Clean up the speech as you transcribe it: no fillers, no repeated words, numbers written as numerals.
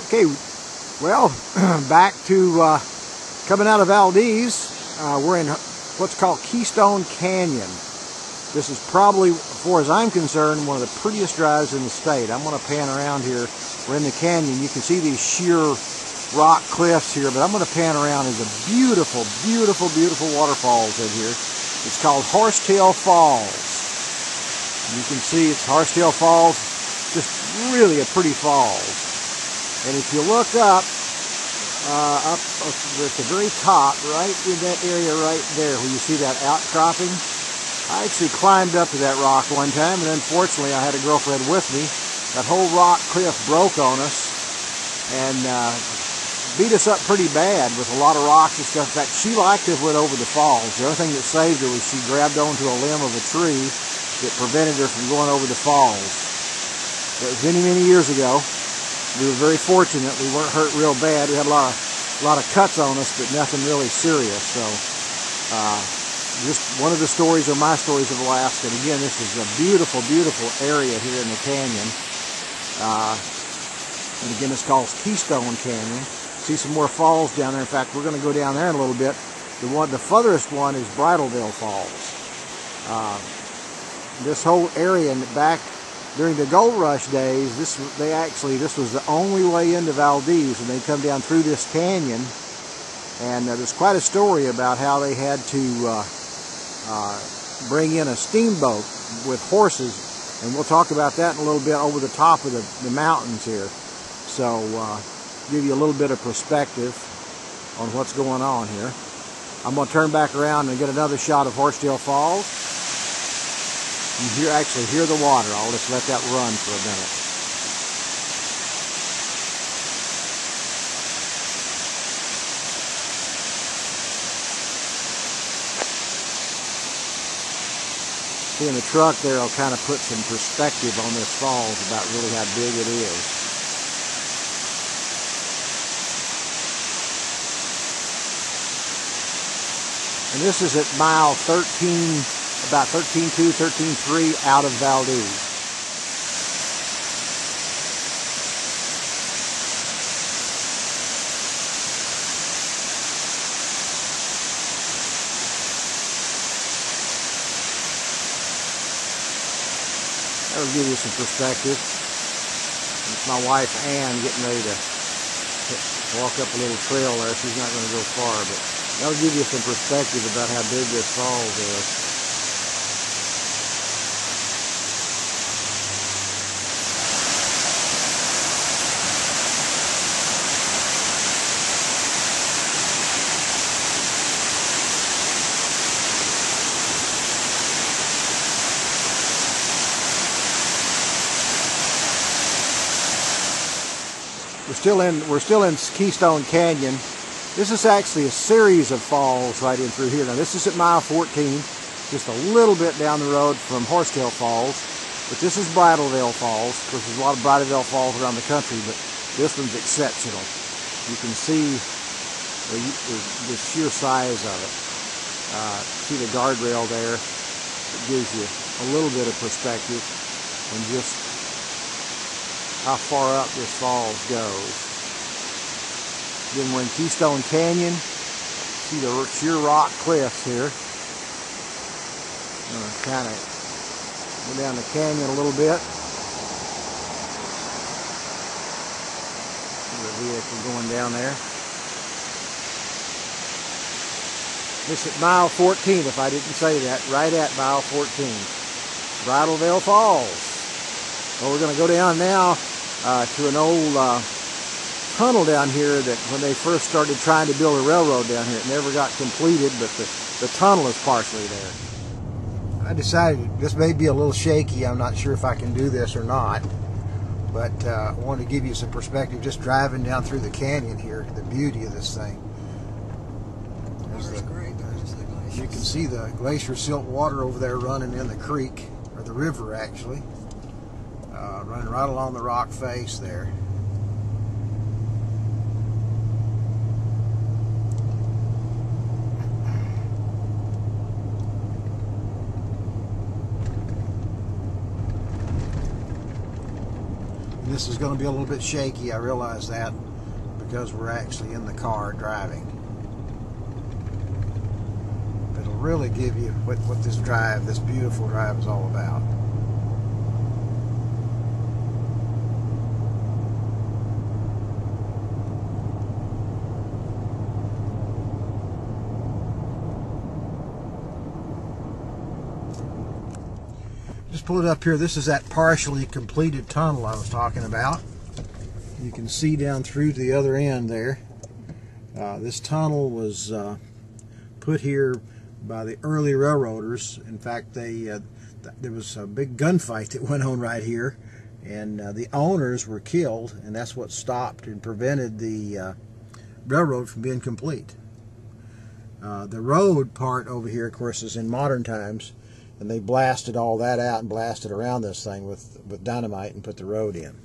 Okay, well, back to coming out of Valdez. We're in what's called Keystone Canyon. This is probably, as far as I'm concerned, one of the prettiest drives in the state. I'm going to pan around here. We're in the canyon. You can see these sheer rock cliffs here, but I'm going to pan around. There's a beautiful, beautiful, beautiful waterfalls in here. It's called Horsetail Falls. You can see it's Horsetail Falls, just really a pretty falls. And if you look up at the very top, right in that area right there, where you see that outcropping, I actually climbed up to that rock one time, and unfortunately I had a girlfriend with me. That whole rock cliff broke on us and beat us up pretty bad with a lot of rocks and stuff. In fact, she liked to have went over the falls. The only thing that saved her was she grabbed onto a limb of a tree that prevented her from going over the falls. That was many, many years ago. We were very fortunate. We weren't hurt real bad. We had a lot of cuts on us, but nothing really serious. So, just one of the stories, or my stories of Alaska. And again, this is a beautiful, beautiful area here in the canyon. And again, it's called Keystone Canyon. See some more falls down there. In fact, we're going to go down there in a little bit. The furthest one is Bridal Falls. This whole area in the back. During the gold rush days, this was the only way into Valdez, and they come down through this canyon. And there's quite a story about how they had to bring in a steamboat with horses, and we'll talk about that in a little bit over the top of the mountains here. So, give you a little bit of perspective on what's going on here. I'm going to turn back around and get another shot of Horsetail Falls. You actually hear the water. I'll just let that run for a minute. See, in the truck there, I'll kind of put some perspective on this falls about really how big it is. And this is at mile 13. About 13.2, 13.3 out of Valdez. That'll give you some perspective. It's my wife Ann getting ready to walk up a little trail there. She's not going to go far, but that'll give you some perspective about how big this falls is. We're still in Keystone Canyon. This is actually a series of falls right in through here. Now this is at mile 14, just a little bit down the road from Horsetail Falls. But this is Bridal Falls. Of course, there's a lot of Bridal Falls around the country, but this one's exceptional. You can see the sheer size of it. See the guardrail there. It gives you a little bit of perspective on just how far up this falls goes. Then we're in Keystone Canyon. See the sheer rock cliffs here. I'm going to kind of go down the canyon a little bit. See the vehicle going down there. This is mile 14, if I didn't say that, right at mile 14. Bridal Falls. Well, we're going to go down now to an old tunnel down here that when they first started trying to build a railroad down here, it never got completed, but the tunnel is partially there. I decided this may be a little shaky. I'm not sure if I can do this or not, but I wanted to give you some perspective just driving down through the canyon here, the beauty of this thing. You can see the glacier silt water over there running in the creek, or the river actually. Running right along the rock face there. This is going to be a little bit shaky, I realize that, because we're actually in the car driving. But it'll really give you what this drive, this beautiful drive, is all about. Just pull it up here. This is that partially completed tunnel I was talking about. You can see down through to the other end there. This tunnel was put here by the early railroaders. In fact, there was a big gunfight that went on right here, and the owners were killed, and that's what stopped and prevented the railroad from being complete. The road part over here, of course, is in modern times. And they blasted all that out and blasted around this thing with dynamite and put the road in.